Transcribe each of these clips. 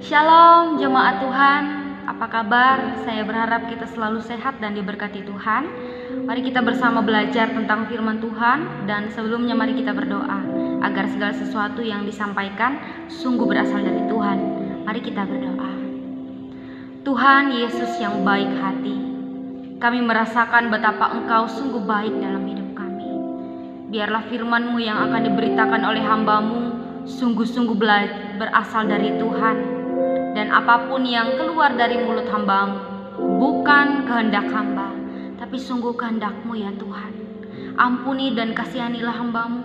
Shalom jemaat Tuhan, apa kabar? Saya berharap kita selalu sehat dan diberkati Tuhan. Mari kita bersama belajar tentang firman Tuhan, dan sebelumnya mari kita berdoa agar segala sesuatu yang disampaikan sungguh berasal dari Tuhan. Mari kita berdoa. Tuhan Yesus yang baik hati, kami merasakan betapa Engkau sungguh baik dalam hidup kami. Biarlah firman-Mu yang akan diberitakan oleh hamba-Mu sungguh-sungguh berasal dari Tuhan, dan apapun yang keluar dari mulut hamba-Mu bukan kehendak hamba, tapi sungguh kehendak-Mu ya Tuhan. Ampuni dan kasihanilah hamba-Mu,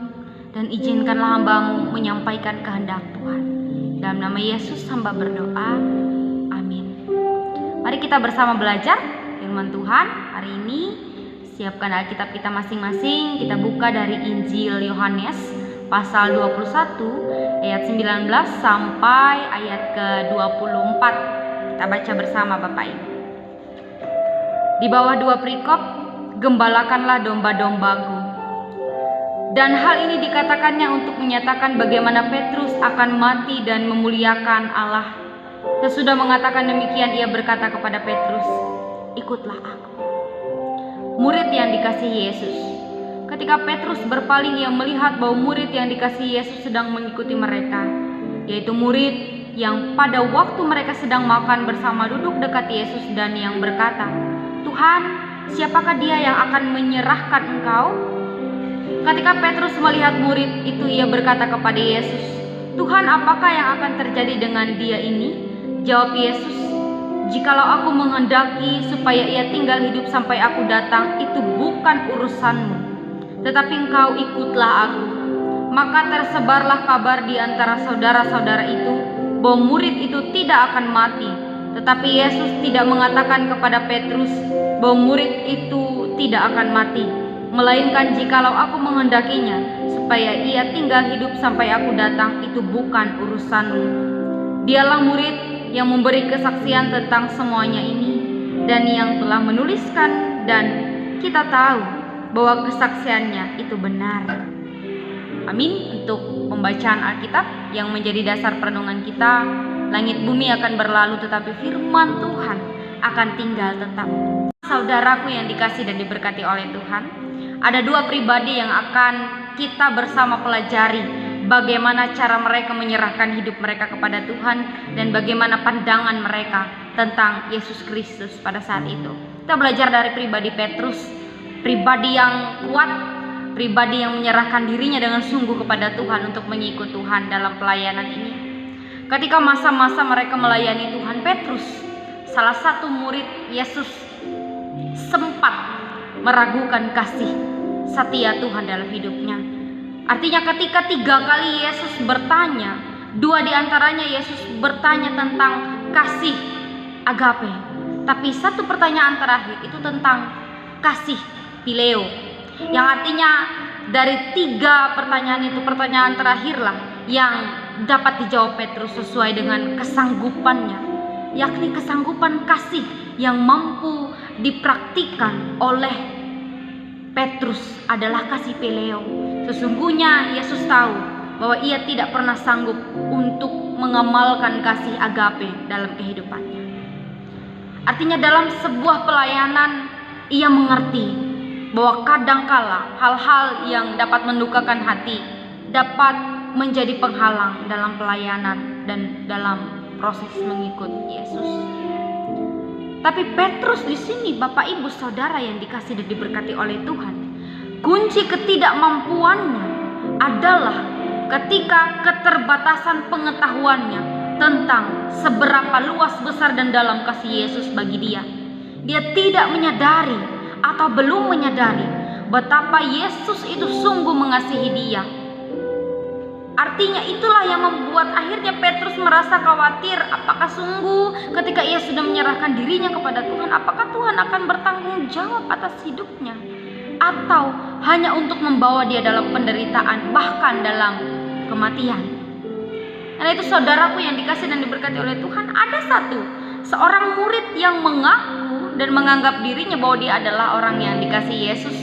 dan izinkanlah hamba-Mu menyampaikan kehendak Tuhan. Dalam nama Yesus hamba berdoa, amin. Mari kita bersama belajar firman Tuhan hari ini. Siapkan Alkitab kita masing-masing. Kita buka dari Injil Yohanes pasal 21 ayat 19 sampai ayat ke-24. Kita baca bersama Bapak Ibu. Di bawah 2 perikop, gembalakanlah domba-dombaku. Dan hal ini dikatakannya untuk menyatakan bagaimana Petrus akan mati dan memuliakan Allah. Sesudah mengatakan demikian, ia berkata kepada Petrus, "Ikutlah aku." Murid yang dikasihi Yesus. Ketika Petrus berpaling, ia melihat bahwa murid yang dikasihi Yesus sedang mengikuti mereka, yaitu murid yang pada waktu mereka sedang makan bersama duduk dekat Yesus, dan yang berkata, "Tuhan, siapakah dia yang akan menyerahkan Engkau?" Ketika Petrus melihat murid itu, ia berkata kepada Yesus, "Tuhan, apakah yang akan terjadi dengan dia ini?" Jawab Yesus, "Jikalau aku menghendaki supaya ia tinggal hidup sampai aku datang, itu bukan urusanmu. Tetapi engkau ikutlah aku." Maka tersebarlah kabar di antara saudara-saudara itu bahwa murid itu tidak akan mati. Tetapi Yesus tidak mengatakan kepada Petrus bahwa murid itu tidak akan mati, melainkan jikalau aku menghendakinya supaya ia tinggal hidup sampai aku datang, itu bukan urusanmu. Dialah murid yang memberi kesaksian tentang semuanya ini, dan yang telah menuliskan, dan kita tahu bahwa kesaksiannya itu benar. Amin. Untuk pembacaan Alkitab yang menjadi dasar perenungan kita, langit bumi akan berlalu tetapi firman Tuhan akan tinggal tetap. Saudaraku yang dikasih dan diberkati oleh Tuhan, ada 2 pribadi yang akan kita bersama pelajari bagaimana cara mereka menyerahkan hidup mereka kepada Tuhan, dan bagaimana pandangan mereka tentang Yesus Kristus pada saat itu. Kita belajar dari pribadi Petrus, pribadi yang kuat, pribadi yang menyerahkan dirinya dengan sungguh kepada Tuhan untuk mengikut Tuhan dalam pelayanan ini. Ketika masa-masa mereka melayani Tuhan, Petrus, salah satu murid Yesus, sempat meragukan kasih setia Tuhan dalam hidupnya. Artinya ketika 3 kali Yesus bertanya, 2 diantaranya Yesus bertanya tentang kasih agape, tapi 1 pertanyaan terakhir itu tentang kasih phileo, yang artinya dari 3 pertanyaan itu, pertanyaan terakhirlah yang dapat dijawab Petrus sesuai dengan kesanggupannya, yakni kesanggupan kasih yang mampu dipraktikkan oleh Petrus adalah kasih phileo. Sesungguhnya Yesus tahu bahwa ia tidak pernah sanggup untuk mengamalkan kasih agape dalam kehidupannya. Artinya dalam sebuah pelayanan, ia mengerti bahwa kadangkala hal-hal yang dapat mendukakan hati dapat menjadi penghalang dalam pelayanan dan dalam proses mengikut Yesus. Tapi Petrus di sini, Bapak Ibu Saudara yang dikasih dan diberkati oleh Tuhan, kunci ketidakmampuannya adalah ketika keterbatasan pengetahuannya tentang seberapa luas, besar, dan dalam kasih Yesus bagi dia. Dia tidak menyadari atau belum menyadari betapa Yesus itu sungguh mengasihi dia. Artinya itulah yang membuat akhirnya Petrus merasa khawatir, apakah sungguh ketika ia sudah menyerahkan dirinya kepada Tuhan, apakah Tuhan akan bertanggung jawab atas hidupnya, atau hanya untuk membawa dia dalam penderitaan, bahkan dalam kematian. Karena itu saudaraku yang dikasih dan diberkati oleh Tuhan, ada seorang murid yang mengaku dan menganggap dirinya bahwa dia adalah orang yang dikasih Yesus.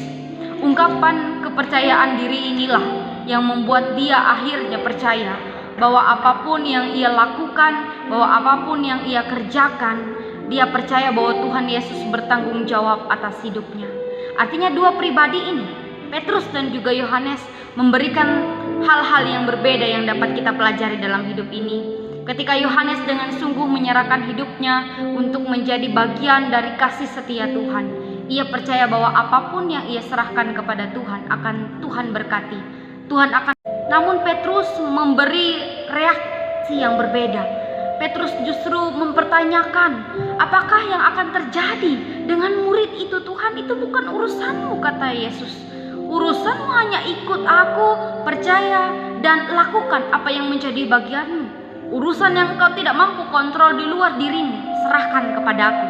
Ungkapan kepercayaan diri inilah yang membuat dia akhirnya percaya bahwa apapun yang ia lakukan, bahwa apapun yang ia kerjakan, dia percaya bahwa Tuhan Yesus bertanggung jawab atas hidupnya. Artinya dua pribadi ini, Petrus dan juga Yohanes, memberikan hal-hal yang berbeda yang dapat kita pelajari dalam hidup ini. Ketika Yohanes dengan sungguh menyerahkan hidupnya untuk menjadi bagian dari kasih setia Tuhan, ia percaya bahwa apapun yang ia serahkan kepada Tuhan akan Tuhan berkati. Tuhan akan. Namun Petrus memberi reaksi yang berbeda. Petrus justru mempertanyakan, apakah yang akan terjadi dengan murid itu? Tuhan, itu bukan urusanmu, kata Yesus. Urusanmu hanya ikut aku, percaya, dan lakukan apa yang menjadi bagianmu. Urusan yang kau tidak mampu kontrol di luar dirimu, serahkan kepada aku.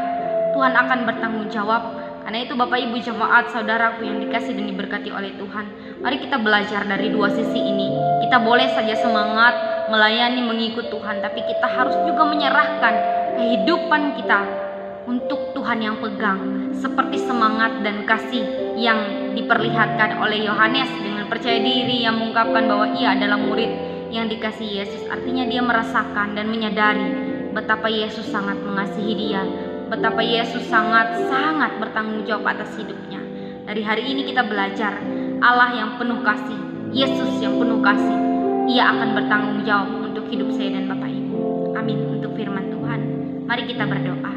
Tuhan akan bertanggung jawab. Karena itu Bapak Ibu jemaat saudaraku yang dikasih dan diberkati oleh Tuhan, mari kita belajar dari dua sisi ini. Kita boleh saja semangat melayani, mengikut Tuhan, tapi kita harus juga menyerahkan kehidupan kita untuk Tuhan yang pegang, seperti semangat dan kasih yang diperlihatkan oleh Yohanes dengan percaya diri yang mengungkapkan bahwa ia adalah murid yang dikasihi Yesus. Artinya dia merasakan dan menyadari betapa Yesus sangat mengasihi dia, betapa Yesus sangat bertanggung jawab atas hidupnya. Dari hari ini kita belajar Allah yang penuh kasih, Yesus yang penuh kasih, ia akan bertanggung jawab untuk hidup saya dan Bapak Ibu. Amin. Untuk firman Tuhan, mari kita berdoa.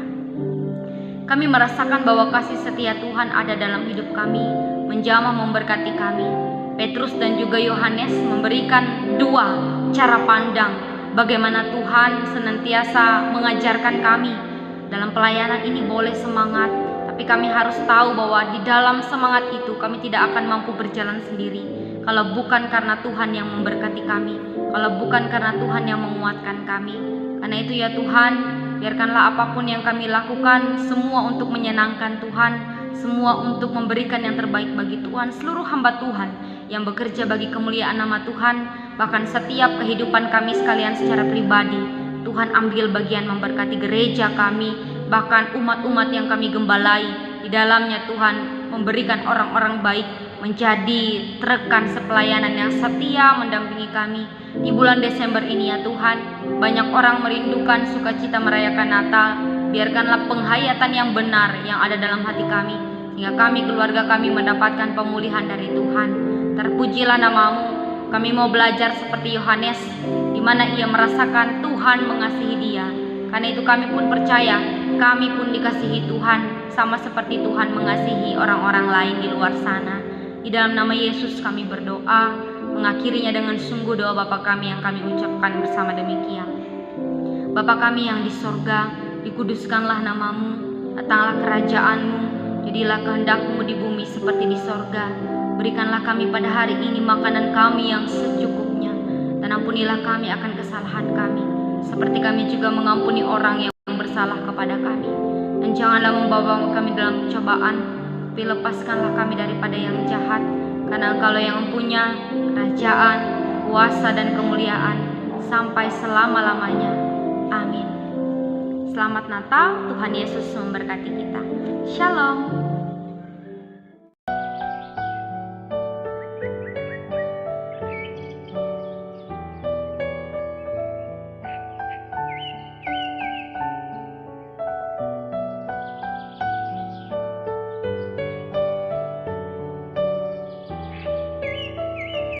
Kami merasakan bahwa kasih setia Tuhan ada dalam hidup kami, menjamah memberkati kami. Petrus dan juga Yohanes memberikan dua cara pandang bagaimana Tuhan senantiasa mengajarkan kami. Dalam pelayanan ini boleh semangat, tapi kami harus tahu bahwa di dalam semangat itu kami tidak akan mampu berjalan sendiri kalau bukan karena Tuhan yang memberkati kami, kalau bukan karena Tuhan yang menguatkan kami. Karena itu ya Tuhan, biarkanlah apapun yang kami lakukan, semua untuk menyenangkan Tuhan, semua untuk memberikan yang terbaik bagi Tuhan. Seluruh hamba Tuhan yang bekerja bagi kemuliaan nama Tuhan, bahkan setiap kehidupan kami sekalian secara pribadi, Tuhan ambil bagian memberkati gereja kami, bahkan umat-umat yang kami gembalai. Di dalamnya Tuhan memberikan orang-orang baik menjadi rekan sepelayanan yang setia mendampingi kami. Di bulan Desember ini ya Tuhan, banyak orang merindukan sukacita merayakan Natal. Biarkanlah penghayatan yang benar yang ada dalam hati kami, sehingga kami, keluarga kami mendapatkan pemulihan dari Tuhan. Terpujilah namamu. Kami mau belajar seperti Yohanes, di mana ia merasakan Tuhan mengasihi dia. Karena itu kami pun percaya, kami pun dikasihi Tuhan, sama seperti Tuhan mengasihi orang-orang lain di luar sana. Di dalam nama Yesus kami berdoa, mengakhirinya dengan sungguh doa Bapa kami yang kami ucapkan bersama demikian. Bapa kami yang di sorga, dikuduskanlah namamu, datanglah kerajaanmu, jadilah kehendakmu di bumi seperti di sorga. Berikanlah kami pada hari ini makanan kami yang secukupnya, dan ampunilah kami akan kesalahan kami, seperti kami juga mengampuni orang yang bersalah kepada kami. Dan janganlah membawa kami dalam cobaan, tapi lepaskanlah kami daripada yang jahat, karena Engkau yang mempunyai kerajaan, kuasa dan kemuliaan sampai selama-lamanya. Amin. Selamat Natal, Tuhan Yesus memberkati kita. Shalom.